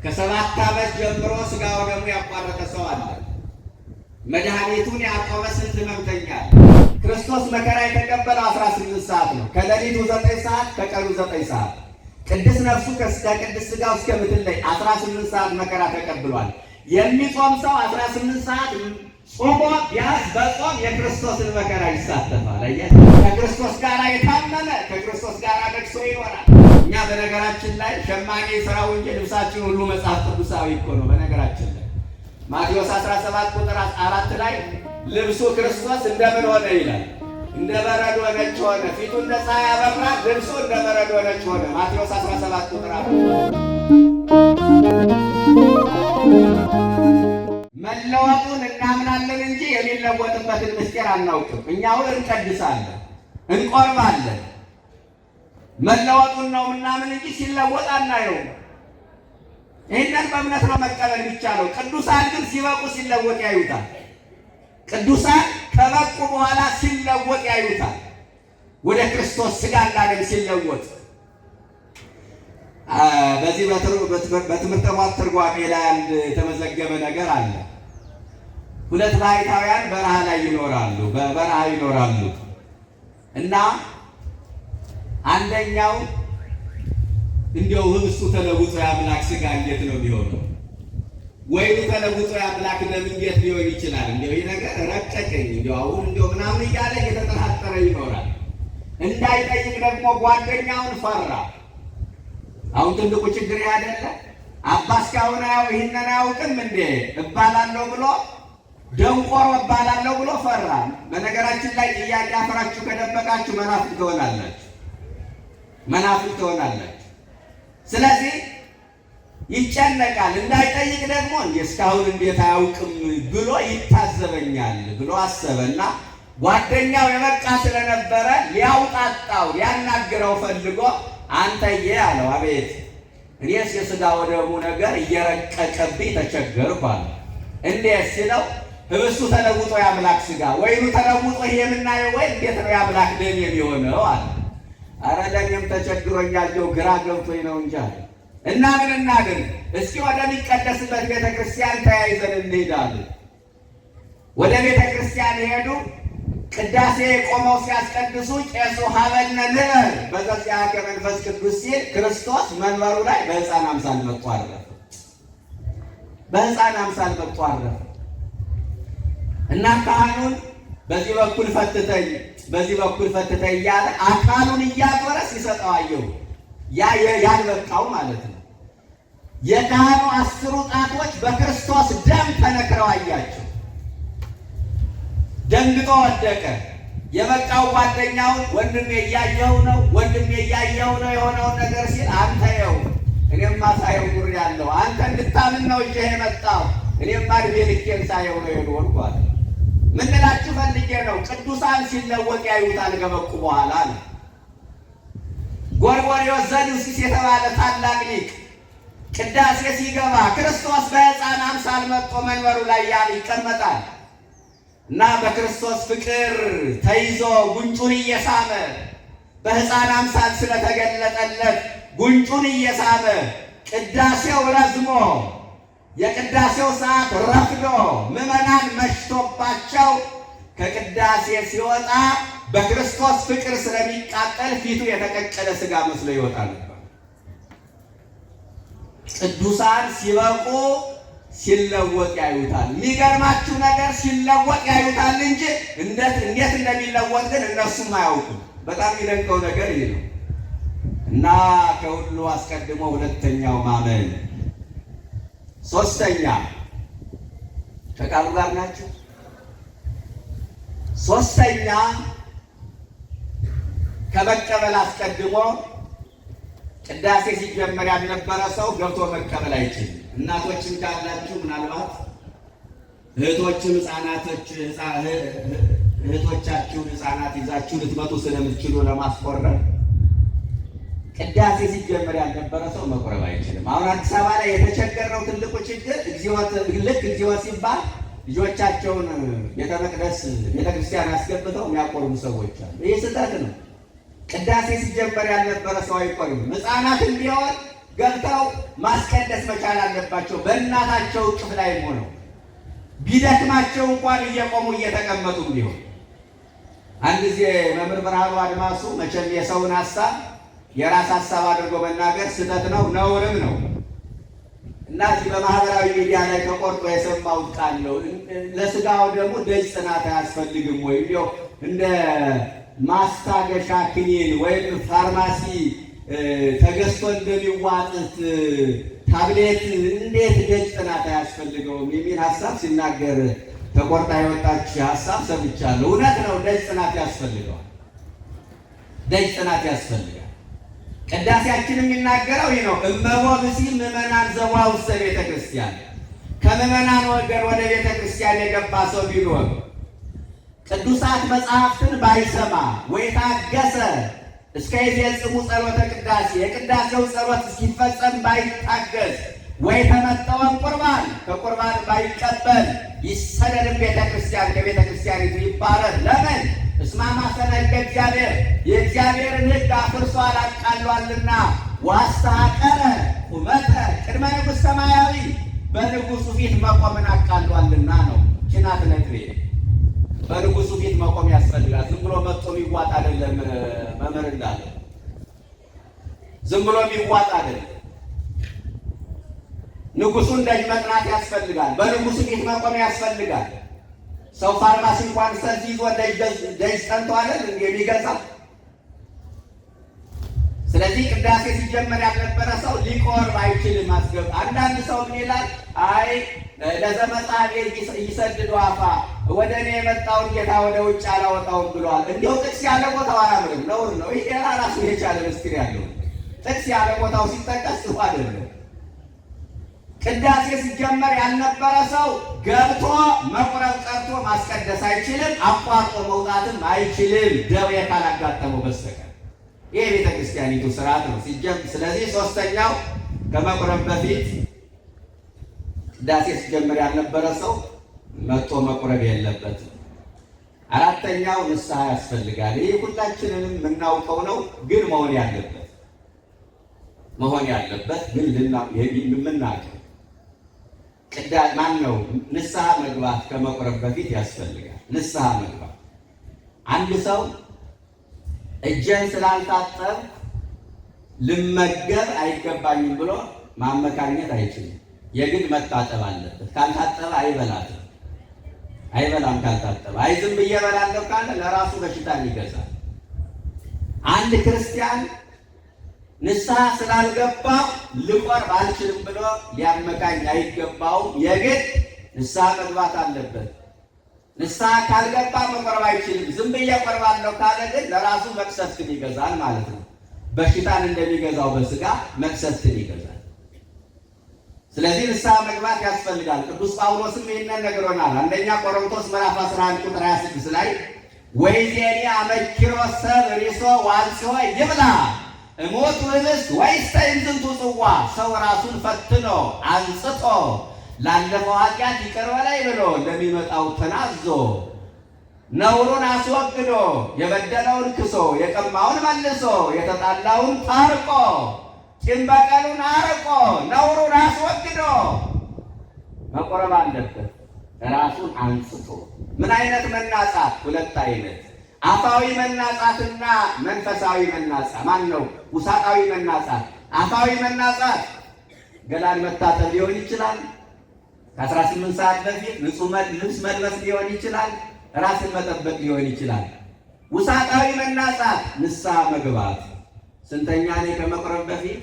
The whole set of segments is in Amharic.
ከ7 ዓመት ጀምሮ ሥጋ ወደሙ ያቋረጠ ሰው አለ። መድኃኒቱን ያቆመ ስንት ሕመምተኛ አለ። ክርስቶስ መከራ የተቀበለው 18 ሰዓት ነው። ከሌሊቱ 9 ሰዓት ከቀኑ 9 ሰዓት ቅድስት ነፍሱ ከቅድስት ሥጋው እስከምትለይ 18 ሰዓት መከራ ተቀብሏል። የሚጾም ሰው 18 ሰዓት ጾሞ ቢያንስ በጾም የክርስቶስን መከራ ይሳተፋል። ከክርስቶስ ጋር የታመነ ከክርስቶስ ጋር ነግሶ ይኖራል። እኛ በነገራችን ላይ ሸማኔ ስራው እንጂ ልብሳችን ሁሉ መጽሐፍ ቅዱሳዊ እኮ ነው። በነገራችን ላይ ማቴዎስ 17 ቁጥር 4 ላይ ልብሱ ክርስቶስ እንደምን ሆነ ይላል? እንደ በረዶ ነጭ ሆነ። ፊቱ እንደ ፀሐይ አበራ፣ ልብሱ እንደ በረዶ ነጭ ሆነ። ማቴዎስ 17 ቁጥር 4 መለወጡን እናምናለን እንጂ የሚለወጥበትን ምስጢር አናውቅም። እኛ አሁን እንቀድሳለን፣ እንቆርባለን። መለወጡን ነው ምናምን እንጂ ሲለወጥ አናየውም። ይህንን በእምነት ነው መቀበል የሚቻለው። ቅዱሳን ግን ሲበቁ ሲለወጥ ያዩታል። ቅዱሳን ከበቁ በኋላ ሲለወጥ ያዩታል። ወደ ክርስቶስ ሥጋና ደም ሲለወጥ በዚህ በትምህርተ ሞት ትርጓሜ ላይ አንድ የተመዘገበ ነገር አለ። 2 ባሕታውያን በረሃ ላይ ይኖራሉ፣ በበረሃ ይኖራሉ እና አንደኛው እንዲያው ህብስቱ ተለውጦ የአምላክ ሥጋ እንዴት ነው የሚሆነው? ወይኑ ተለውጦ የአምላክ ደም እንዴት ሊሆን ይችላል? እንዲያው ይህ ነገር ረቀቀኝ፣ እንዲያው አሁን እንዲያው ምናምን እያለ እየተጠራጠረ ይኖራል። እንዳይጠይቅ ደግሞ ጓደኛውን ፈራ። አሁን ትልቁ ችግር አይደለ? አባስ ካሁን ይህንን አያውቅም እንዴ እባላለሁ ብሎ ደንቆሮ እባላለሁ ብሎ ፈራ። በነገራችን ላይ ጥያቄ አፍራችሁ ከደበቃችሁ መናፍቅ ትሆናላችሁ፣ መናፍቅ ትሆናላችሁ። ስለዚህ ይጨነቃል። እንዳይጠይቅ ደግሞ እስካሁን እንዴት አያውቅም ብሎ ይታዘበኛል ብሎ አሰበና ጓደኛው የበቃ ስለነበረ ሊያውጣጣው ሊያናግረው ፈልጎ አንተዬ አለው። አቤት። እኔስ የሥጋ ወደሙ ነገር እየረቀቀብኝ ተቸገርኩ አለ። እንዴት ሲለው ህብስቱ ተለውጦ የአምላክ ሥጋ፣ ወይኑ ተለውጦ ይሄ የምናየው ወይ እንዴት ነው የአምላክ ደም የሚሆነው አለ። አረ ለእኔም ተቸግሮኛል፣ ግራ ገብቶኝ ነው እንጂ አለ። እና ምን እናድርግ? እስኪ ወደሚቀደስበት ቤተ ክርስቲያን ተያይዘን እንሄዳለን። ወደ ቤተ ክርስቲያን ሄዱ። ቅዳሴ ቆመው ሲያስቀድሱ ቄሱ ሀበነ ንበር በዘዚአከ መንፈስ ቅዱስ ሲል ክርስቶስ መንበሩ ላይ በሕፃን አምሳል መጥቶ አረፈ። በሕፃን አምሳል መጥቶ አረፈ እና ካህኑን በዚህ በኩል ፈትተኝ በዚህ በኩል ፈትተኝ እያለ አካሉን እያዞረ ሲሰጠው አየሁ። ያልበቃው ማለት ነው። የካህኑ 10 ጣቶች በክርስቶስ ደም ተነክረው አያቸው። ደንግጦ ወደቀ። የበቃው ጓደኛውን ወንድሜ እያየኸው ነው፣ ወንድሜ እያየኸው ነው የሆነውን ነገር ሲል አንተ ይኸው እኔማ ሳየው ኑር ያለው አንተ እንድታምን ነው እንጂ የመጣው እኔማ ዕድሜ ልኬን ሳየው ነው የኖርኳት። ምን እላችሁ ፈልጌ ነው? ቅዱሳን ሲለወጥ ያዩታል ከበቁ በኋላ ነው። ጎርጎርዮስ ዘኑሲስ የተባለ ታላቅ ሊቅ ቅዳሴ ሲገባ ክርስቶስ በሕፃን አምሳል መጥቶ መንበሩ ላይ ይቀመጣል እና በክርስቶስ ፍቅር ተይዞ ጉንጩን እየሳመ በሕፃን አምሳል ስለተገለጠለት ጉንጩን እየሳመ ቅዳሴው ረዝሞ የቅዳሴው ሰዓት ረፍዶ ምዕመናን መሽቶባቸው ከቅዳሴ ሲወጣ በክርስቶስ ፍቅር ስለሚቃጠል ፊቱ የተቀቀለ ሥጋ መስሎ ይወጣል። ቅዱሳን ሲበቁ ሲለወጥ ያዩታል። የሚገርማችሁ ነገር ሲለወጥ ያዩታል እንጂ እንዴት እንደሚለወጥ ግን እነሱም አያውቁም። በጣም የሚደንቀው ነገር ይህ ነው እና ከሁሉ አስቀድሞ ሁለተኛው ማመን፣ ሶስተኛ ከቃሉ ጋር ናቸው። ሶስተኛ ከመቀበል አስቀድሞ ቅዳሴ ሲጀመር ያልነበረ ሰው ገብቶ መቀበል አይችልም። እናቶችም ካላችሁ ምናልባት እህቶቻችሁን ሕፃናት ይዛችሁ ልትመጡ ስለምትችሉ ለማስቆረብ ቅዳሴ ሲጀመር ያልነበረ ሰው መቁረብ አይችልም። አሁን አዲስ አበባ ላይ የተቸገረው ትልቁ ችግር ልክ እግዚኦ ሲባል ልጆቻቸውን ቤተ ክርስቲያን አስገብተው የሚያቆርቡ ሰዎች አሉ። ይህ ስህተት ነው። ቅዳሴ ሲጀመር ያልነበረ ሰው አይቆርብም። ሕፃናትም ቢሆን ገብተው ማስቀደስ መቻል አለባቸው። በእናታቸው እቅፍ ላይ ሆነው ቢደክማቸው እንኳን እየቆሙ እየተቀመጡ ቢሆን። አንድ ጊዜ መምህር ብርሃኑ አድማሱ መቼም የሰውን ሀሳብ የራስ ሀሳብ አድርጎ መናገር ስህተት ነው፣ ነውርም ነው እና እዚህ በማህበራዊ ሚዲያ ላይ ተቆርጦ የሰማሁት ቃል ነው። ለስጋው ደግሞ ደጅ ጽናት አያስፈልግም ወይ? እንዲያው እንደ ማስታገሻ ክኒን ወይም ፋርማሲ ተገዝቶ እንደሚዋጥት ታብሌት እንዴት ደጅ ጥናት አያስፈልገውም የሚል ሀሳብ ሲናገር ተቆርጣ የወጣች ሀሳብ ሰምቻለሁ። እውነት ነው፣ ደጅ ጥናት ያስፈልገዋል። ደጅ ጥናት ያስፈልጋል። ቅዳሴያችን የሚናገረው ይህ ነው። እመቦ ብእሲ ምዕመናን ዘዋ ውስተ ቤተ ክርስቲያን፣ ከምዕመናን ወገን ወደ ቤተ ክርስቲያን የገባ ሰው ቢኖር ቅዱሳት መጽሐፍትን ባይሰማ ወይ ታገሰ እስከ ይፈጽሙ ጸሎተ ቅዳሴ፣ የቅዳሴው ጸሎት እስኪፈጸም ባይታገስ ወይ ተመጠወን ቁርባን፣ ከቁርባን ባይቀበል ይሰደድ ቤተ ክርስቲያን፣ ከቤተ ክርስቲያኒቱ ይባረር። ለምን? እስመ አማሰነ ሕገ እግዚአብሔር፣ የእግዚአብሔርን ሕግ አፍርሷል አቃሏልና። ወአስተሐቀረ ቁመተ ቅድመ ንጉሥ ሰማያዊ፣ በንጉሡ ፊት መቆምን አቃሏልና ነው። ችናት ነጥቤ በንጉሡ ፊት መቆም ያስፈልጋል። ዝም ብሎ መጥቶ የሚዋጥ አይደለም። መምህር እንዳለ ዝም ብሎ የሚዋጥ አይደለም። ንጉሡን ደጅ መጥናት ያስፈልጋል። በንጉሡ ፊት መቆም ያስፈልጋል። ሰው ፋርማሲ እንኳን ሰልፍ ይዞ ደጅ ጠንቶ አይደል የሚገዛ። ስለዚህ ቅዳሴ ሲጀመር ያልነበረ ሰው ሊቆርብ አይችልም። አንዳንድ ሰው ምን ይላል? አይ ለዘመጻቤ ይሰድዱ አፋ፣ ወደ እኔ የመጣውን ጌታ ወደ ውጭ አላወጣውም ብሏል። እንዲያው ጥቅስ ያለ ቦታው አያምርም፣ ነውር ነው። ይሄ ራሱ የቻለ ምስጢር ያለው ጥቅስ ያለ ቦታው ሲጠቀስ ጥሩ አይደለም። ቅዳሴ ሲጀመር ያልነበረ ሰው ገብቶ መቁረብ ቀርቶ ማስቀደስ አይችልም፣ አቋርጦ መውጣትም አይችልም፣ ደዌ ካላጋጠመው በስተቀር። ይሄ ቤተ ክርስቲያኒቱ ስርዓት ነው ሲጀምር። ስለዚህ ሶስተኛው ከመቁረብ በፊት ቅዳሴ ሲጀምር ያልነበረ ሰው መጥቶ መቁረብ የለበትም። አራተኛው ንስሐ ያስፈልጋል። ይህ ሁላችንንም የምናውቀው ነው፣ ግን መሆን ያለበት ግን የምናውቀው ማን ነው? ንስሐ መግባት ከመቁረብ በፊት ያስፈልጋል። ንስሐ መግባት አንድ ሰው እጄን ስላልታጠብ ልመገብ አይገባኝም ብሎ ማመካኘት አይችልም። የግድ መታጠብ አለበት። ካልታጠበ አይበላም። ካልታጠበ ዝም ብዬ እበላለሁ ካለ ለራሱ በሽታን ይገዛል። አንድ ክርስቲያን ንስሐ ስላልገባው ልቆርብ አልችልም ብሎ ሊያመካኝ አይገባውም። የግድ ንስሐ መግባት አለበት። ንስሐ ካልገባ መቆረብ አይችልም። ዝም ብዬ እቆርባለሁ ካለ ግን ለራሱ መቅሰፍትን ይገዛል ማለት ነው። በሽታን እንደሚገዛው በስጋ መቅሰፍትን ይገዛል። ስለዚህ ንስሐ መግባት ያስፈልጋል። ቅዱስ ጳውሎስም ይህንን ነግሮናል። አንደኛ ቆሮንቶስ ምዕራፍ 11 ቁጥር 26 ላይ ወይዜኒ አመኪሮ ሰብ ሪሶ ዋልጽሖ ይብላ እሞት ውእብስ ወይስተይም ዝንቱ ጽዋ፣ ሰው ራሱን ፈትኖ አንጽቶ ላለፈው ኃጢአት ይቅር በለኝ ብሎ ለሚመጣው ተናዞ ነውሩን አስወግዶ የበደለውን ክሶ የቀማውን መልሶ የተጣላውን ታርቆ ቂም በቀሉን አርቆ ነውሩን አስወግዶ መቆረብ አለበት። ራሱን አንጽቶ። ምን አይነት መናጻት? ሁለት አይነት፣ አፋዊ መናጻትና መንፈሳዊ መናጻት። ማን ነው? ውሳጣዊ መናጻት። አፋዊ መናጻት ገላን መታጠብ ሊሆን ይችላል። ከ18 ሰዓት በፊት ንጹህ ልብስ መልበስ ሊሆን ይችላል። ራስን መጠበቅ ሊሆን ይችላል። ውሳጣዊ መናጻት ንስሐ መግባት። ስንተኛ ነኝ ከመቁረብ በፊት?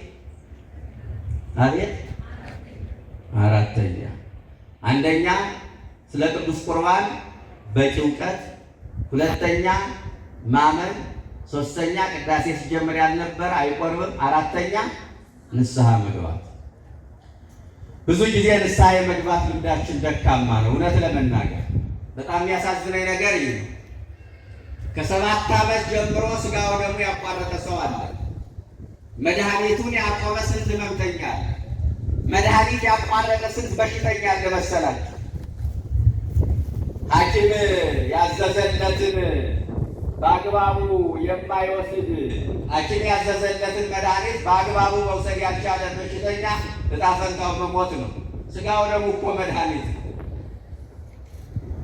አቤት፣ አራተኛ። አንደኛ ስለ ቅዱስ ቁርባን በቂ እውቀት፣ ሁለተኛ ማመን፣ ሶስተኛ ቅዳሴ ሲጀምር ያልነበረ አይቆርብም፣ አራተኛ ንስሐ መግባት። ብዙ ጊዜ ንስሐ የመግባት ልምዳችን ደካማ ነው። እውነት ለመናገር በጣም የሚያሳዝነኝ ነገር ይህ ነው። ከ7 ዓመት ጀምሮ ስጋው ደግሞ ያቋረጠ ሰው አለ። መድኃኒቱን ያቆመ ስንት ህመምተኛ አለ። መድኃኒት ያቋረጠ ስንት በሽተኛ አለ መሰላችሁ? ሐኪም ያዘዘለትን በአግባቡ የማይወስድ ሐኪም ያዘዘለትን መድኃኒት በአግባቡ መውሰድ ያልቻለ በሽተኛ ዕጣ ፈንታው መሞት ነው። ሥጋው ደግሞ እኮ መድኃኒት ነው።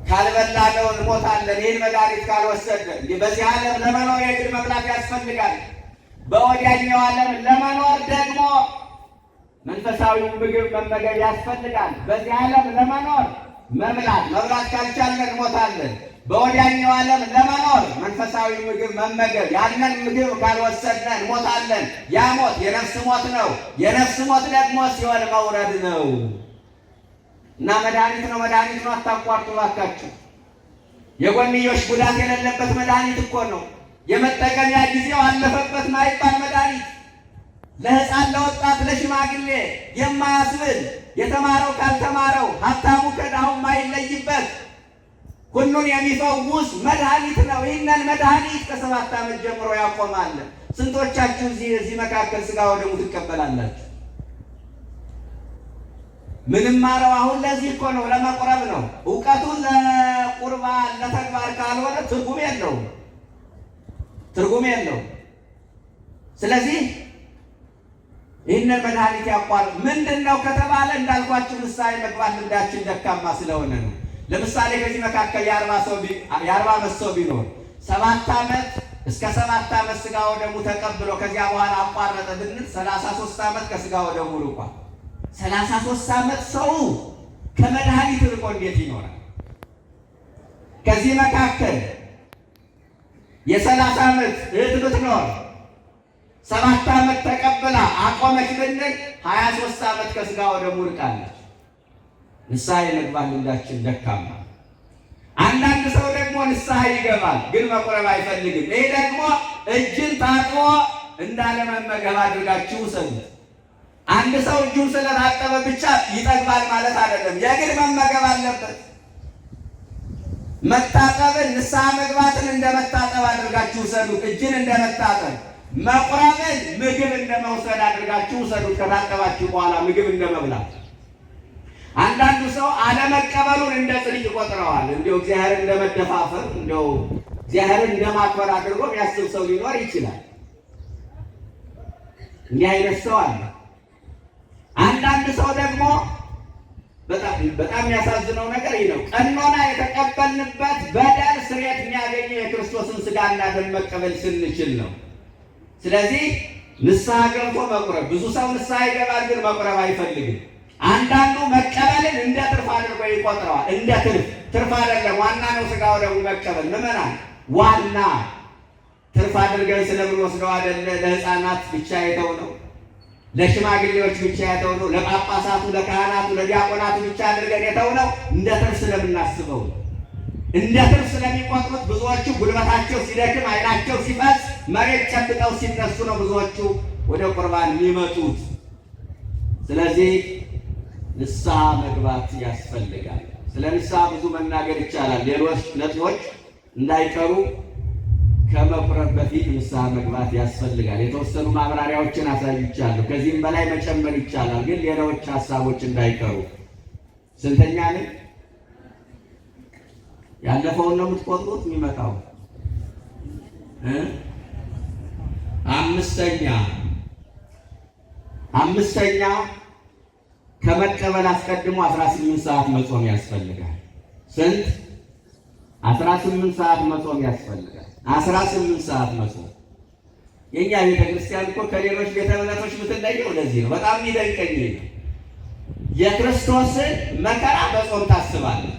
ካልበላነው እንሞታለን። ይህን መድኃኒት ካልወሰድን እንዲህ በዚህ ዓለም ለመኖር የግድ መብላት ያስፈልጋል። በወዲያኛው ዓለም ለመኖር ደግሞ መንፈሳዊ ምግብ መመገብ ያስፈልጋል። በዚህ ዓለም ለመኖር መብላት ካልቻለን እንሞታለን። በወዲያኛው ዓለም ለመኖር መንፈሳዊ ምግብ መመገብ፣ ያንን ምግብ ካልወሰድን እንሞታለን። ያ ሞት የነፍስ ሞት ነው። የነፍስ ሞት ደግሞ ሲኦል መውረድ ነው እና መድኃኒት ነው። መድኃኒት ነው። አታቋርጡ እባካችሁ። የጎንዮሽ ጉዳት የሌለበት መድኃኒት እኮ ነው። የመጠቀሚያ ጊዜው አለፈበት ማይባል መድኃኒት፣ ለሕፃን ለወጣት ለሽማግሌ የማያስብል የተማረው ካልተማረው ሀብታሙ ከድሃው ማይለይበት ሁሉን የሚፈውስ መድኃኒት ነው። ይህንን መድኃኒት ከ7 ዓመት ጀምሮ ያቆማል። ስንቶቻችሁ እዚህ መካከል ሥጋ ወደሙ ትቀበላላችሁ? ምንማረው አሁን ለዚህ እኮ ነው፣ ለመቁረብ ነው። እውቀቱን ለቁርባን ለተግባር ካልሆነ ትርጉም የለውም። ስለዚህ ይህንን መድኃኒት ያቋርጥ ምንድን ነው ከተባለ እንዳልኳችሁ ንስሐ መግባት ልምዳችን ደካማ ስለሆነ ነው። ለምሳሌ ከዚህ መካከል የ40 ዓመት ሰው ቢኖር 7 ዓመት እስከ 7 ዓመት ሥጋ ወደሙ ተቀብሎ ከዚያ በኋላ አቋረጠ ብንል 33 ዓመት ከሥጋ ወደሙ ርቋል። 33 ዓመት ሰው ከመድኃኒት ርቆ እንዴት ይኖራል? ከዚህ መካከል የ30 ዓመት እህት ብትኖር 7 ዓመት ተቀብላ አቆመች ብንል 23 ዓመት ከሥጋ ወደሙ ርቃለች። ንስሐ የመግባት ልምዳችን ደካማ። አንዳንድ ሰው ደግሞ ንስሐ ይገባል፣ ግን መቁረብ አይፈልግም። ይህ ደግሞ እጅን ታጥቦ እንዳለመመገብ አድርጋችሁ ውሰዱት። አንድ ሰው እጁን ስለታጠበ ብቻ ይጠግባል ማለት አይደለም። የግድ መመገብ አለበት። መታጠብን ንስሐ መግባትን እንደመታጠብ አድርጋችሁ ውሰዱት። እጅን እንደመታጠብ፣ መቁረብን ምግብ እንደመውሰድ አድርጋችሁ ውሰዱት። ከታጠባችሁ በኋላ ምግብ እንደመብላት። አንዳንዱ ሰው አለመቀበሉን እንደ ጽድቅ ይቆጥረዋል። እንዲያው እግዚአብሔርን እንደመደፋፈር፣ እንዲያው እግዚአብሔርን እንደማክበር አድርጎ የሚያስብ ሰው ሊኖር ይችላል። እንዲህ አይነት ሰው አለ። አንዳንድ ሰው ደግሞ በጣም የሚያሳዝነው ነገር ይህ ነው። ቀኖና የተቀበልንበት በደል ስርየት የሚያገኘው የክርስቶስን ሥጋና ደም መቀበል ስንችል ነው። ስለዚህ ንስሐ ገብቶ መቁረብ። ብዙ ሰው ንስሐ ይገባል፣ ግን መቁረብ አይፈልግም። አንዳንዱ መቀበልን እንደ ትርፍ አድርጎ ይቆጥረዋል። እንደ ትርፍ አይደለም፣ ዋና ነው ሥጋ ወደሙ መቀበል። ምዕመናን ዋና ትርፍ አድርገን ስለምንወስደው አይደለ። ለሕፃናት ብቻ የተው ነው፣ ለሽማግሌዎች ብቻ የተው ነው፣ ለጳጳሳቱ፣ ለካህናቱ፣ ለዲያቆናቱ ብቻ አድርገን የተው ነው። እንደ ትርፍ ስለምናስበው፣ እንደ ትርፍ ስለሚቆጥሩት ብዙዎቹ ጉልበታቸው ሲደክም ዓይናቸው ሲፈስ መሬት ጨብጠው ሲነሱ ነው ብዙዎቹ ወደ ቁርባን የሚመጡት። ስለዚህ ንስሐ መግባት ያስፈልጋል። ስለ ንስሐ ብዙ መናገር ይቻላል። ሌሎች ነጥቦች እንዳይቀሩ ከመቁረብ በፊት ንስሐ መግባት ያስፈልጋል። የተወሰኑ ማብራሪያዎችን አሳይቻለሁ። ከዚህም በላይ መጨመር ይቻላል፣ ግን ሌሎች ሀሳቦች እንዳይቀሩ። ስንተኛ ነኝ? ያለፈውን ነው የምትቆጥሩት? የሚመጣው አምስተኛ ከመቀበል አስቀድሞ 18 ሰዓት መጾም ያስፈልጋል። ስንት? 18 ሰዓት መጾም ያስፈልጋል። 18 ሰዓት መጾም። የኛ ቤተ ክርስቲያን እኮ ከሌሎች ቤተ እምነቶች የምትለየው ለዚህ ነው። በጣም የሚደንቀኝ ነው። የክርስቶስን መከራ በጾም ታስባለች።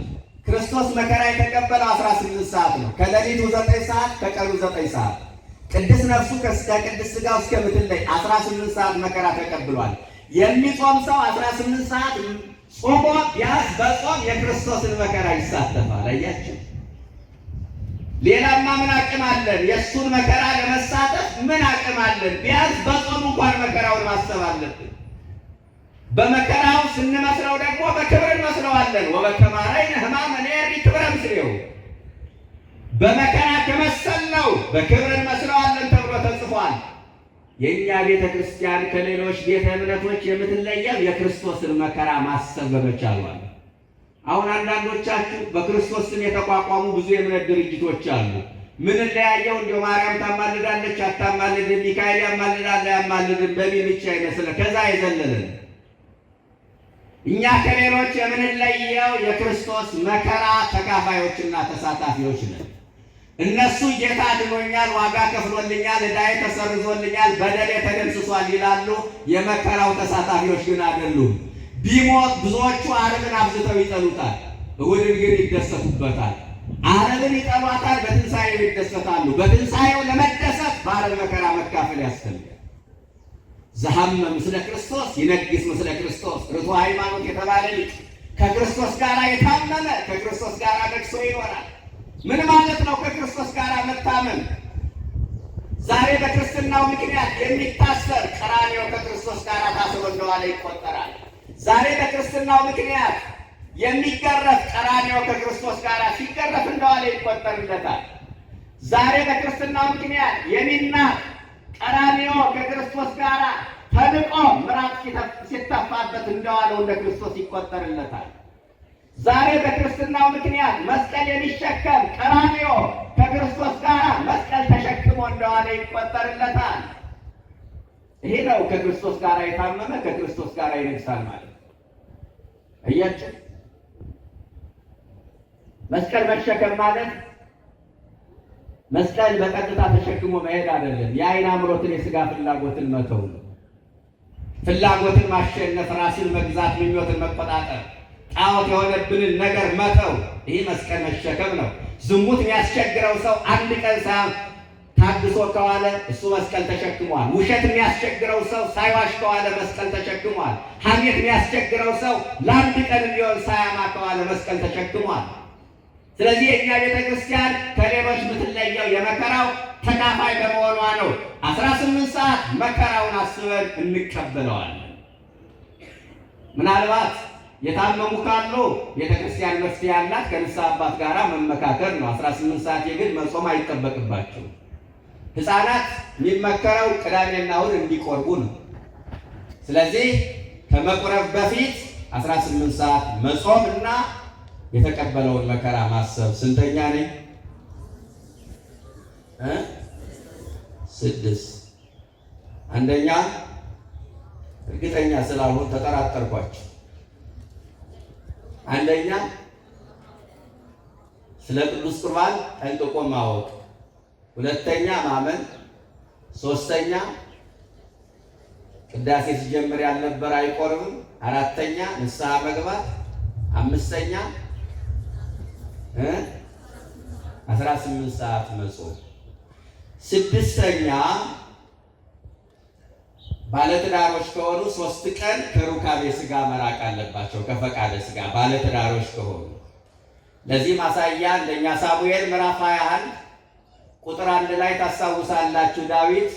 ክርስቶስ መከራ የተቀበለው 18 ሰዓት ነው። ከሌሊቱ 9 ሰዓት፣ ከቀኑ 9 ሰዓት። ቅድስት ነፍሱ ከቅድስት ሥጋው እስከምትለይ 18 ሰዓት መከራ ተቀብሏል። የሚጾም ሰው 18 ሰዓት ጾሞ ቢያንስ በጾም የክርስቶስን መከራ ይሳተፋል። አያችሁ፣ ሌላማ ምን አቅም አለን? የእሱን መከራ ለመሳተፍ ምን አቅም አለን? ቢያንስ በጾም እንኳን መከራውን ማሰብ አለብን። በመከራው ስንመስለው ደግሞ በክብር እንመስለዋለን። ወበከመ ራእይነ ሕማመ ንዔሪ ክብረ ምስሌሁ። በመከራ ከመሰልነው በክብር እንመስለዋለን ተብሎ ተጽፏል። የእኛ ቤተ ክርስቲያን ከሌሎች ቤተ እምነቶች የምትለየው የክርስቶስን መከራ ማሰብ በመቻሏል። አሁን አንዳንዶቻችሁ በክርስቶስ ስም የተቋቋሙ ብዙ የእምነት ድርጅቶች አሉ። ምን ለያየው? እንደ ማርያም ታማልዳለች አታማልድም፣ ሚካኤል ያማልዳል አያማልድም በሚል ብቻ ይመስላል። ከዛ አይዘለልን። እኛ ከሌሎች የምንለየው የክርስቶስ መከራ ተካፋዮችና ተሳታፊዎች ነን። እነሱ ጌታ አድኖኛል፣ ዋጋ ከፍሎልኛል፣ ዕዳዬ ተሰርዞልኛል፣ በደሌ ተደምስሷል ይላሉ። የመከራው ተሳታፊዎች ግን አይደሉም። ቢሞት ብዙዎቹ ዓርብን አብዝተው ይጠሉታል፣ እሑድን ግን ይደሰቱበታል። ዓርብን ይጠሏታል፣ በትንሣኤው ይደሰታሉ። በትንሣኤው ለመደሰት በዓርብ መከራ መካፈል ያስፈልጋል። ዘሐመ ምስለ ክርስቶስ ይነግስ ምስለ ክርስቶስ። ርቱዐ ሃይማኖት የተባለ ሊቅ ከክርስቶስ ጋር የታመነ ከክርስቶስ ጋር ነግሶ ይኖራል። ምን ማለት ነው ከክርስቶስ ጋር መታመን? ዛሬ በክርስትናው ምክንያት የሚታሰር ቀራንዮ ከክርስቶስ ጋር ታስሮ እንደዋለ ይቆጠራል። ዛሬ በክርስትናው ምክንያት የሚገረፍ ቀራንዮ ከክርስቶስ ጋር ሲገረፍ እንደዋለ ይቆጠርለታል። ዛሬ በክርስትናው ምክንያት የሚናቅ ቀራንዮ ከክርስቶስ ጋር ተንቆ ምራቅ ሲተፋበት እንደዋለው እንደ ክርስቶስ ይቆጠርለታል። ዛሬ በክርስትናው ምክንያት መስቀል የሚሸከም ቀራንዮ ከክርስቶስ ጋር መስቀል ተሸክሞ እንደዋለ ይቆጠርለታል። ይሄ ነው ከክርስቶስ ጋር የታመመ ከክርስቶስ ጋር ይነግሳል ማለት ነው። እያችሁ መስቀል መሸከም ማለት መስቀል በቀጥታ ተሸክሞ መሄድ አይደለም። የዓይን አምሮትን የሥጋ ፍላጎትን መተው ነው። ፍላጎትን ማሸነፍ፣ ራስን መግዛት፣ ምኞትን መቆጣጠር፣ ጣዖት የሆነብንን ነገር መተው፣ ይህ መስቀል መሸከም ነው። ዝሙት የሚያስቸግረው ሰው አንድ ቀን ታግሶ ከዋለ እሱ መስቀል ተሸክሟል። ውሸት የሚያስቸግረው ሰው ሳይዋሽ ከዋለ መስቀል ተሸክሟል። ሐሜት የሚያስቸግረው ሰው ለአንድ ቀን ቢሆን ሳያማ ከዋለ መስቀል ተሸክሟል። ስለዚህ የእኛ ቤተ ክርስቲያን ከሌሎች የምትለየው የመከራው ተካፋይ በመሆኗ ነው። 18 ሰዓት መከራውን አስበን እንቀበለዋለን። ምናልባት የታመሙ ካሉ ቤተ ክርስቲያን መፍትሄ ያላት ከንስሐ አባት ጋር መመካከር ነው። 18 ሰዓት የግድ መጾም አይጠበቅባቸው። ሕፃናት የሚመከረው ቅዳሜና እሑድ እንዲቆርቡ ነው። ስለዚህ ከመቁረብ በፊት 18 ሰዓት መጾም እና የተቀበለውን መከራ ማሰብ። ስንተኛ ነኝ? 6 አንደኛ እርግጠኛ ስላልሆን ተጠራጠርኳቸው። አንደኛ ስለ ቅዱስ ቁርባን ጠንቅቆ ማወቅ፣ ሁለተኛ ማመን፣ ሶስተኛ ቅዳሴ ሲጀምር ያልነበረ አይቆርብም፣ አራተኛ ንስሐ መግባት፣ አምስተኛ 18 ሰዓት መጾም፣ ስድስተኛ ባለትዳሮች ከሆኑ 3 ቀን ከሩካቤ ሥጋ መራቅ አለባቸው። ከፈቃደ ሥጋ ባለትዳሮች ከሆኑ ለዚህ ማሳያ እንደኛ ሳሙኤል ምዕራፍ 21 ቁጥር 1 ላይ ታስታውሳላችሁ። ዳዊት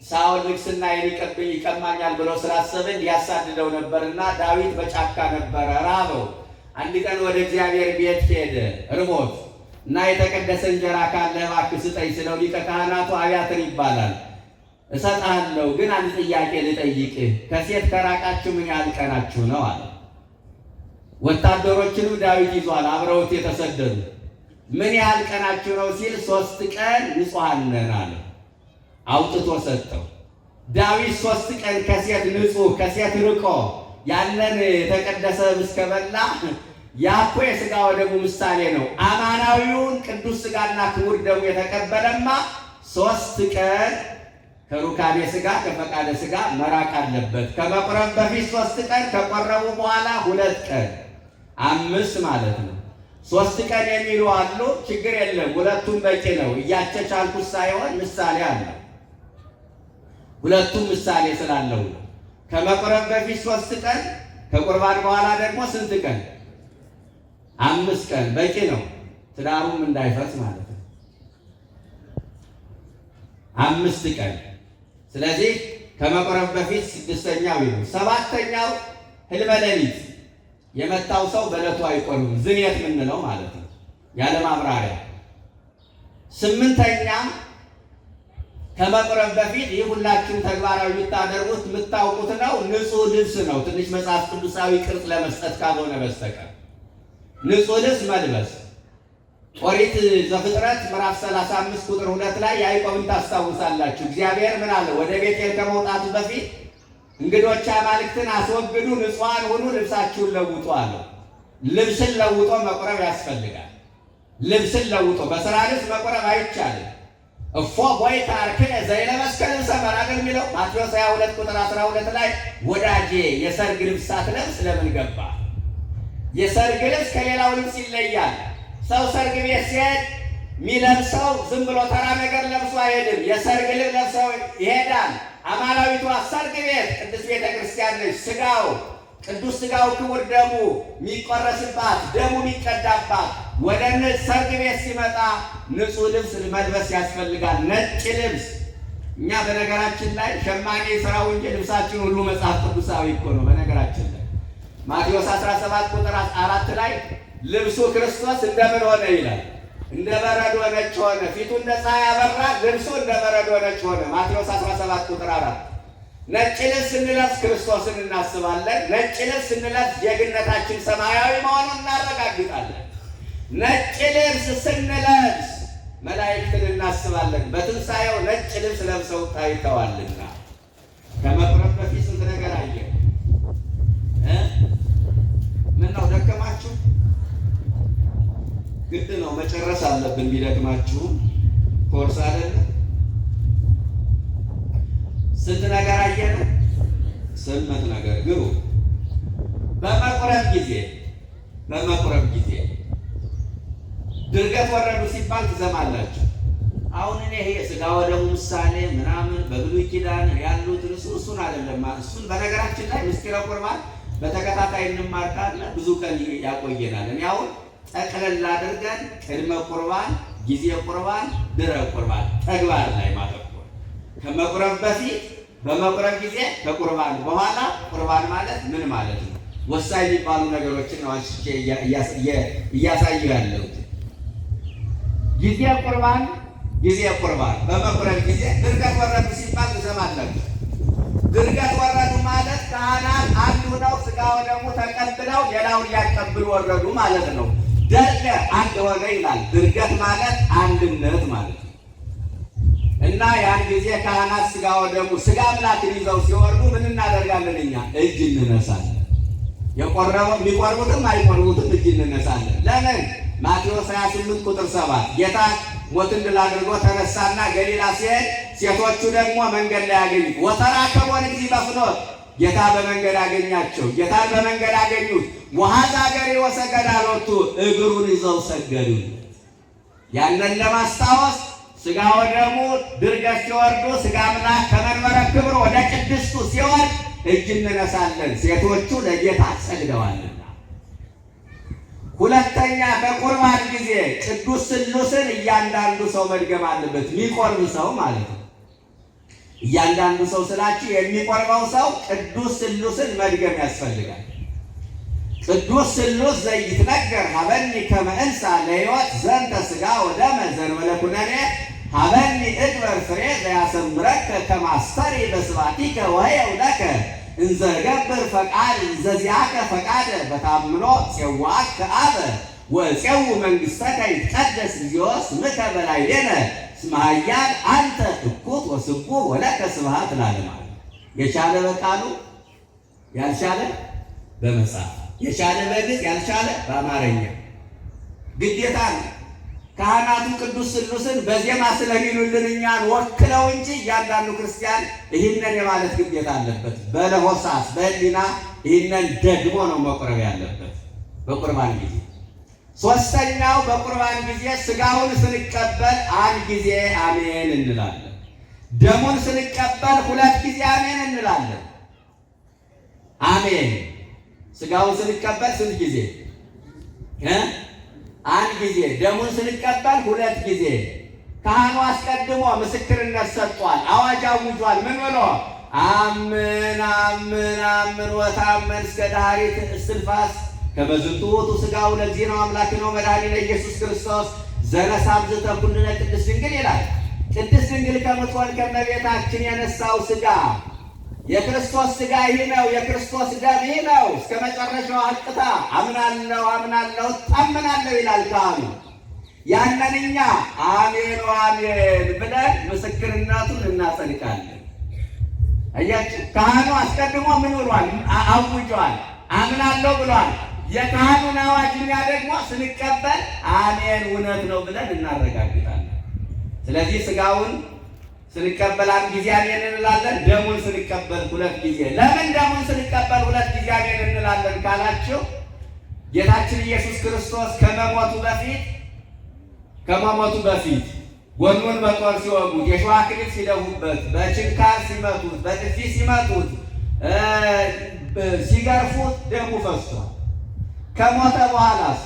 ሳኦል ንግሥናዬን ይቀማኛል ብሎ ስላሰበ ሊያሳድደው ነበርና ዳዊት በጫካ ነበረ፣ ራበው። አንድ ቀን ወደ እግዚአብሔር ቤት ሄደ ርቦት እና የተቀደሰ እንጀራ ካለ እባክህ ስጠኝ ስለው ሊቀ ካህናቱ አብያትር ይባላል እሰጥሃለሁ፣ ግን አንድ ጥያቄ ልጠይቅህ፣ ከሴት ከራቃችሁ ምን ያህል ቀናችሁ ነው አለ። ወታደሮችንም ዳዊት ይዟል አብረውት የተሰደዱ። ምን ያህል ቀናችሁ ነው ሲል 3 ቀን ንጹሐን ነን አለ። አውጥቶ ሰጠው። ዳዊት 3 ቀን ከሴት ንጹሕ ከሴት ርቆ ያንን የተቀደሰ እስከበላ ያኮ የሥጋ ወደሙ ምሳሌ ነው። አማናዊውን ቅዱስ ሥጋና ክቡር ደሙ የተቀበለማ 3 ቀን ከሩካቤ ሥጋ ከፈቃደ ሥጋ መራቅ አለበት። ከመቁረብ በፊት 3 ቀን፣ ከቆረቡ በኋላ 2 ቀን፣ 5 ማለት ነው። 3 ቀን የሚሉ አሉ። ችግር የለም፣ 2ቱም በቂ ነው። እያቸቻልኩት ሳይሆን ምሳሌ አለ። 2ቱም ምሳሌ ስላለው ከመቁረብ በፊት 3 ቀን፣ ከቁርባን በኋላ ደግሞ ስንት ቀን? 5 ቀን በቂ ነው። ትዳሩም እንዳይፈርስ ማለት ነው። 5 ቀን። ስለዚህ ከመቁረብ በፊት 6ኛው ይሁን። 7ኛው ህልመ ሌሊት የመታው ሰው በዕለቱ አይቆርብም። ዝንየት የምንለው ማለት ነው፣ ያለ ማብራሪያ። 8ኛ ከመቁረብ በፊት ይህ ሁላችሁም ተግባራዊ የምታደርጉት የምታውቁት ነው፣ ንጹሕ ልብስ ነው። ትንሽ መጽሐፍ ቅዱሳዊ ቅርጽ ለመስጠት ካልሆነ በስተቀር ንጹሕ ልብስ መልበስ። ኦሪት ዘፍጥረት ምዕራፍ 35 ቁጥር 2 ላይ ያዕቆብን ታስታውሳላችሁ። እግዚአብሔር ምን አለ? ወደ ቤቴል ከመውጣቱ በፊት እንግዶች አማልክትን አስወግዱ፣ ንጹሐን ሁኑ፣ ልብሳችሁን ለውጡ አለ። ልብስን ለውጦ መቁረብ ያስፈልጋል። ልብስን ለውጦ በሥራ ልብስ መቁረብ አይቻልም። እፎ ቦይታ አርክነ ዘይለበስከ ልብሰ መራገል የሚለው ማቴዎስ 22 ቁጥር 12 ላይ ወዳጄ የሰርግ ልብስ ሳትለብስ ለምን ገባ? የሰርግ ልብስ ከሌላው ልብስ ይለያል። ሰው ሰርግ ቤት ሲሄድ የሚለብሰው ዝም ብሎ ተራ ነገር ለብሶ አይሄድም። የሰርግ ልብስ ለብሰው ይሄዳል። አማናዊቷ ሰርግ ቤት ቅዱስ ቤተ ክርስቲያን ነች። ስጋው ቅዱስ ስጋው ክቡር ደሙ የሚቆረስባት ደሙ የሚቀዳባት ወደ ሰርግ ቤት ሲመጣ ንጹሕ ልብስ መልበስ ያስፈልጋል። ነጭ ልብስ። እኛ በነገራችን ላይ ሸማኔ ስራው እንጂ ልብሳችን ሁሉ መጽሐፍ ቅዱሳዊ እኮ ነው። በነገራችን ላይ ማቴዎስ 17 ቁጥር 4 ላይ ልብሱ ክርስቶስ እንደምን ሆነ ይላል? እንደ በረዶ ነጭ ሆነ። ፊቱ እንደ ፀሐይ አበራ፣ ልብሱ እንደ በረዶ ነጭ ሆነ። ማቴዎስ 17 ቁጥር 4። ነጭ ልብስ ስንለብስ ክርስቶስን እናስባለን። ነጭ ልብስ ስንለብስ ዜግነታችን ሰማያዊ መሆኑን እናረጋግጣለን። ነጭ ልብስ ስንለብስ መላእክትን እናስባለን። በትንሣኤው ነጭ ልብስ ለብሰው ታይተዋልና። ከመቁረብ በፊት ስንት ነገር አየ። ምን ነው ደከማችሁ? ግድ ነው መጨረስ አለብን። ቢደክማችሁም ኮርስ አይደለም። ስንት ነገር አየን? 8 ነገር ግሩ። በመቁረብ ጊዜ ድርገት ወረዱ ሲባል ትሰማላችሁ። አሁን እኔ ይሄ ስጋ ወደሙ ምሳሌ ምናምን በብሉይ ኪዳን ያሉት እሱን አይደለም። እሱን በነገራችን ላይ ምስጢረ ቁርባን በተከታታይ እንማርካለን። ብዙ ቀን ያቆየናል። እኔ አሁን ጠቅለል አድርገን ቅድመ ቁርባን፣ ጊዜ ቁርባን፣ ድረ ቁርባን ተግባር ላይ ማተኮር፣ ከመቁረብ በፊት፣ በመቁረብ ጊዜ፣ ከቁርባን በኋላ። ቁርባን ማለት ምን ማለት ነው? ወሳኝ የሚባሉ ነገሮችን ነው አንስቼ እያሳየሁ ያለሁት። ጊዜ ቁርባን በመቁረብ ጊዜ ድርገት ወረዱ ሲባል ትሰማላችሁ። ድርገት ወረዱ ማለት ካህናት አንድ ሆነው ሥጋ ወደሙ ተቀብለው ሌላውን ሊያቀብሉ ወረዱ ማለት ነው። ደርገ አንድ ሆነ ይላል። ድርገት ማለት አንድነት ማለት ነው። እና ያን ጊዜ ካህናት ሥጋ ወደሙ ሥጋ አምላክን ይዘው ሲወርዱ ምን እናደርጋለን? እኛ እጅ እንነሳለን። የሚቆርቡትም አይቆርቡትም እጅ እንነሳለን። ለምን? ማቴዎስ 28 ቁጥር 7 ጌታ ሞትን ድል አድርጎ ተነሳና ገሊላ ሲሄድ ሴቶቹ ደግሞ መንገድ ላይ ያገኙት። ወተራከቦን ጊዜ በፍኖት ጌታ በመንገድ አገኛቸው። ጌታን በመንገድ አገኙት። ወሀዛ ገሬ ወሰገድ አሎቱ እግሩን ይዘው ሰገዱለት። ያንን ለማስታወስ ሥጋ ወደሙ ድርገት ሲወርዱ ሥጋ አምላክ ከመንበረ ክብር ወደ ቅድስቱ ሲወርድ እጅ እንነሳለን። ሴቶቹ ለጌታ ሰግደዋልና። ሁለተኛ በቁርባን ጊዜ ቅዱስ ሥሉስን እያንዳንዱ ሰው መድገም አለበት። የሚቆርብ ሰው ማለት ነው። እያንዳንዱ ሰው ስላችሁ የሚቆርበው ሰው ቅዱስ ሥሉስን መድገም ያስፈልጋል። ቅዱስ ሥሉስ ዘይትነገር ሀበኒ ከመ እንሣ ለሕይወት ዘንተ ሥጋ ወደመ ዘእንበለ ኩነኔ ሀበኒ እግበር ፍሬ ዘያሰምረከ ከመ አስተሪ በስብሐቲከ ወሕየው ለከ እንዘ ገብር ፈቃድ ዘዚአከ ፈቃደ በታምኖ ጽዋዕከ አበ ወፄው መንግሥተከ ይትቀደስ እግዚኦ ስምከ በላዕሌነ እስመ ኃያል አንተ እኩት ወስቡሕ ወለከ ስብሐት ለዓለመ ዓለም። የቻለ በቃሉ ያልቻለ በመጽሐፍ የቻለ በግዕዝ ያልቻለ በአማርኛ ግዴታ ነው። ካህናቱ ቅዱስ ሥሉስን በዜማ ስለሚሉልን እኛን ወክለው እንጂ እያንዳንዱ ክርስቲያን ይህንን የማለት ግዴታ አለበት። በለሆሳስ በሕሊና ይህንን ደግሞ ነው መቁረብ ያለበት በቁርባን ጊዜ። ሦስተኛው በቁርባን ጊዜ ሥጋውን ስንቀበል አንድ ጊዜ አሜን እንላለን። ደሙን ስንቀበል 2 ጊዜ አሜን እንላለን። አሜን። ሥጋውን ስንቀበል ስንት ጊዜ? አንድ ጊዜ። ደሙን ስንቀበል 2 ጊዜ። ካህኑ አስቀድሞ ምስክርነት ሰጥቷል፣ አዋጅ አውጇል። ምን ብሎ? አምን አምን አምን ወታመን እስከ ዳሪት እስትንፋስ ከመ ዝንቱ ውእቱ ሥጋው ለእግዚእነ አምላክነ ወመድኃኒነ ኢየሱስ ክርስቶስ ዘነሳም ዘተኩልነ ቅድስት ድንግል ይላል። ቅድስት ድንግል ከምትሆን ከእመቤታችን የነሳው ሥጋ የክርስቶስ ሥጋ ይህ ነው፣ የክርስቶስ ደም ይህ ነው። እስከ መጨረሻው አቅታ አምናለሁ እታመናለሁ ይላል ካህኑ። ያንን እኛ አሜን አሜን ብለን ምስክርነቱን እናጸድቃለን። አያችሁ፣ ካህኑ አስቀድሞ ምን ብሏል? አውጇል፣ አምናለሁ ብሏል። የካህኑን አዋጅ እኛ ደግሞ ስንቀበል አሜን እውነት ነው ብለን እናረጋግጣለን። ስለዚህ ሥጋውን ስንቀበል አንድ ጊዜ አሜን እንላለን። ደሙን ስንቀበል ሁለት ጊዜ። ለምን ደሙን ስንቀበል ሁለት ጊዜ አሜን እንላለን ካላችሁ ጌታችን ኢየሱስ ክርስቶስ ከመሞቱ በፊት ጎኑን በጦር ሲወጉት፣ የሾህ አክሊል ሲደፉበት፣ በችንካር ሲመቱት፣ በጥፊ ሲመቱት፣ ሲገርፉት ደሙ ፈሷል። ከሞተ በኋላስ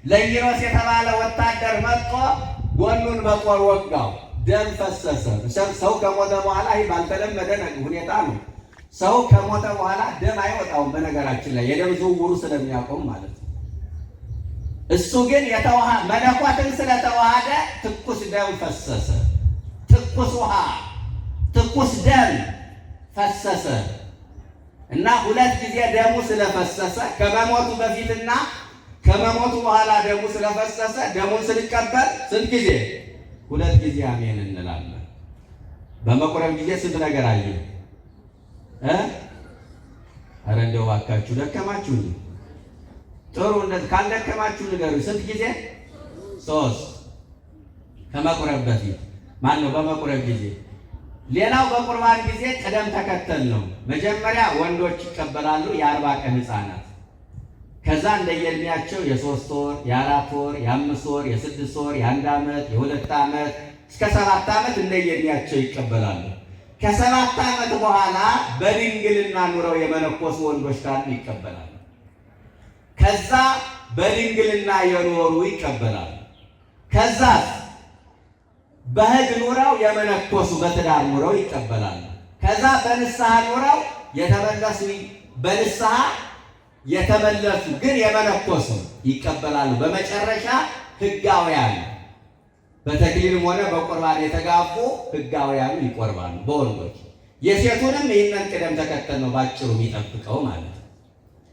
ለኢሮስ የተባለ ወታደር መጥቶ ጎኑን በጦር ወጋው፣ ደም ፈሰሰ። ሰው ከሞተ በኋላ ይህ ባልተለመደ ሁኔታ ነው። ሰው ከሞተ በኋላ ደም አይወጣውም። በነገራችን ላይ የደም ዝውውሩ ስለሚያቆም ማለት ነው። እሱ ግን መለኮትን ስለተዋሃደ ትኩስ ደም ፈሰሰ። ትኩስ ውሃ፣ ትኩስ ደም ፈሰሰ እና ሁለት ጊዜ ደሙ ስለፈሰሰ ከመሞቱ በፊትና ከመሞቱ በኋላ ደሙ ስለፈሰሰ ደሙን ስንቀበል ስንት ጊዜ? ሁለት ጊዜ አሜን እንላለን። በመቁረብ ጊዜ ስንት ነገር አየ? ኧረ እንደው እባካችሁ ደከማችሁ። ጥሩ ካልደከማችሁ ንገሩኝ። ስንት ጊዜ? 3 ከመቁረብ በፊት ማነው? በመቁረብ ጊዜ። ሌላው በቁርባን ጊዜ ቅደም ተከተል ነው። መጀመሪያ ወንዶች ይቀበላሉ፣ የ40 ቀን ሕፃናት። ከዛ እንደየእድሜያቸው የ3 ወር፣ የ4 ወር፣ የ5 ወር፣ የ6 ወር፣ የ1 ዓመት፣ የ2 ዓመት እስከ 7 ዓመት እንደየእድሜያቸው ይቀበላሉ። ከ7 ዓመት በኋላ በድንግልና ኑረው የመነኮሱ ወንዶች ካሉ ይቀበላሉ። ከዛ በድንግልና የኖሩ ይቀበላሉ። ከዛ በሕግ ኑረው የመነኮሱ በትዳር ኑረው ይቀበላሉ። ከዛ በንስሐ ኑረው የተመለሱ በንስሐ የተመለሱ ግን የመነኮሱ ይቀበላሉ። በመጨረሻ ሕጋውያን በተክሊልም ሆነ በቁርባን የተጋቡ ሕጋውያኑ ይቆርባሉ በወንዶች። የሴቱንም ይህንን ቅደም ተከተል ነው ባጭሩ የሚጠብቀው ማለት ነው።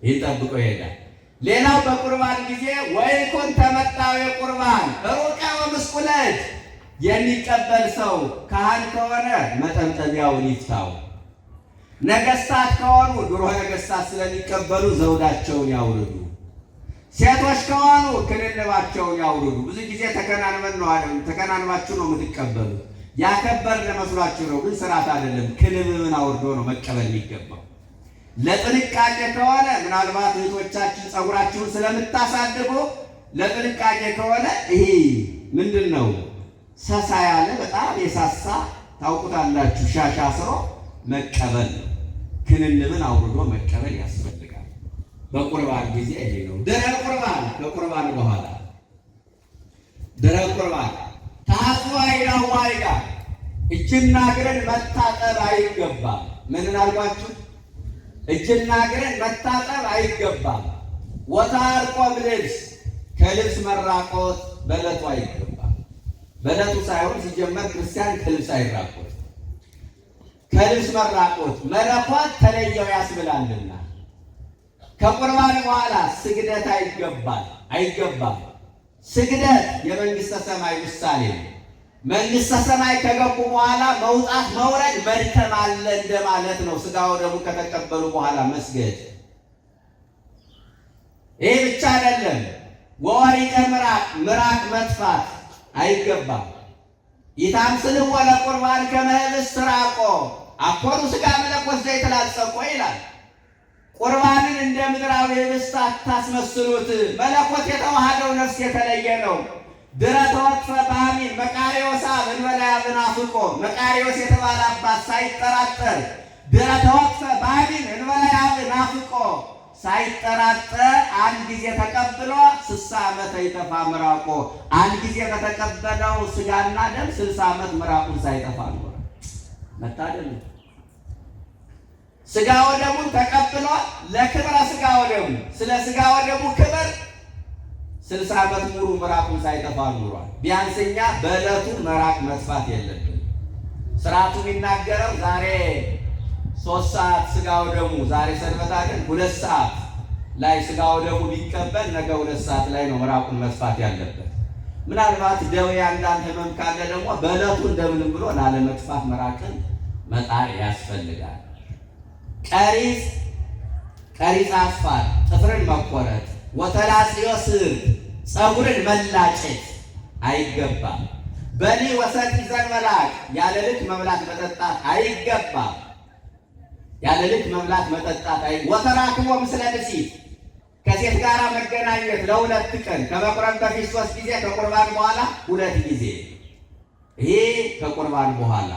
ይህን ጠብቆ ይሄዳል። ሌላው በቁርባን ጊዜ ወይኩን ተመጣዊ ቁርባን ሩቃ ወምስቁለት የሚቀበል ሰው ካህን ከሆነ መጠምጠሚያውን ይፍታው። ነገሥታት ከሆኑ ድሮ ነገሥታት ስለሚቀበሉ ዘውዳቸውን ያውርዱ። ሴቶች ከሆኑ ክንንባቸውን ያውርዱ። ብዙ ጊዜ ተከናንባችሁ ነው የምትቀበሉት። ያከበርን መስሏችሁ ነው፣ ግን ስርዓት አይደለም። ክንብምን አውርዶ ነው መቀበል የሚገባው። ለጥንቃቄ ከሆነ ምናልባት እህቶቻችን ፀጉራችሁን ስለምታሳድጉ ለጥንቃቄ ከሆነ ይሄ ምንድን ነው ሰሳ ያለ በጣም የሳሳ ታውቁታላችሁ፣ ሻሻ ስሮ መቀበል ነው። ክንንብን አውርዶ መቀበል ያስፈልጋል። በቁርባን ጊዜ ይሄ ነው። ደረቅ ቁርባን ከቁርባን በኋላ ደረቅ ቁርባን ታጥቦ አይዳዋይጋ እጅና እግርን መታጠብ አይገባም። ምንን አልኳችሁ? እጅና እግርን መታጠብ አይገባም። ወታርቆ ልብስ ከልብስ መራቆት በዕለቱ አይገባም። በዕለቱ ሳይሆን ሲጀመር ክርስቲያን ከልብስ አይራቆት። ከልብስ መራቆት መለኮት ተለየው ያስብላልና። ከቁርባን በኋላ ስግደት አይገባም። ስግደት የመንግሥተ ሰማይ ምሳሌ ነው። መንግሥተ ሰማይ ከገቡ በኋላ መውጣት መውረድ መድከም አለ እንደማለት ነው። ሥጋው ደግሞ ከተቀበሉ በኋላ መስገድ። ይህ ብቻ አይደለም። ወወሪቀ ምራቅ መጥፋት አይገባም። ይታምስልዎ ለቁርባን ከመ ኅብስት ራቆ አኮኑ ሥጋ መለኮት ዘይትላጸቆ ይላል። ቁርባንን እንደ ምድራዊ ኅብስት አታስመስሉት። መለኮት የተዋሃደው ነፍስ የተለየ ነው። ድረ ተወክፈ በአሚን መቃርዮስ እንበላ ያብናፍቆ መቃርዮስ የተባለ አባት ሳይጠራጠር ድረ ተወክፈ በአሚን እንበላ ያብናፍቆ ሳይጠራጠር አንድ ጊዜ ተቀብሎ 60 ዓመት ይጠፋ ምራቆ። አንድ ጊዜ በተቀበለው ሥጋና ደም 60 ዓመት ምራቁን ሳይጠፋ ኖረ። መታደል ነው። ሥጋ ወደሙን ተቀብሎ ለክብረ ሥጋ ወደሙ ስለ ሥጋ ወደሙ ክብር 60 ዓመት ሙሉ ምራቁን ሳይጠፋ ኖሯል። ቢያንስኛ በዕለቱ መራቅ መጥፋት የለብን። ስርዓቱ የሚናገረው ዛሬ 3 ሰዓት ሥጋ ወደሙ ዛሬ ሰንበት አይደል? 2 ሰዓት ላይ ሥጋ ወደሙ ቢቀበል ነገ 2 ሰዓት ላይ ነው ምራቁን መጥፋት ያለበት። ምናልባት ደዌ አንዳንድ ህመም ካለ ደግሞ በዕለቱ እንደምንም ብሎ ላለመጥፋት መራቅን መጣር ያስፈልጋል። ቀሪጽ አስፋር ጥፍርን መቆረጥ፣ ወተላጽዮ ስር ፀጉርን መላጨት አይገባም። በሊ ወሰት ይዘን መላክ ያለ ልክ መብላት መጠጣት አይገባም። ያለ ልክ መብላት መጠጣት ወተራክቦ ምስለ ንሲት ከሴት ጋር መገናኘት ለሁለት ቀን ከመቁረብ በፊት 3 ጊዜ ከቁርባን በኋላ 2 ጊዜ። ይሄ ከቁርባን በኋላ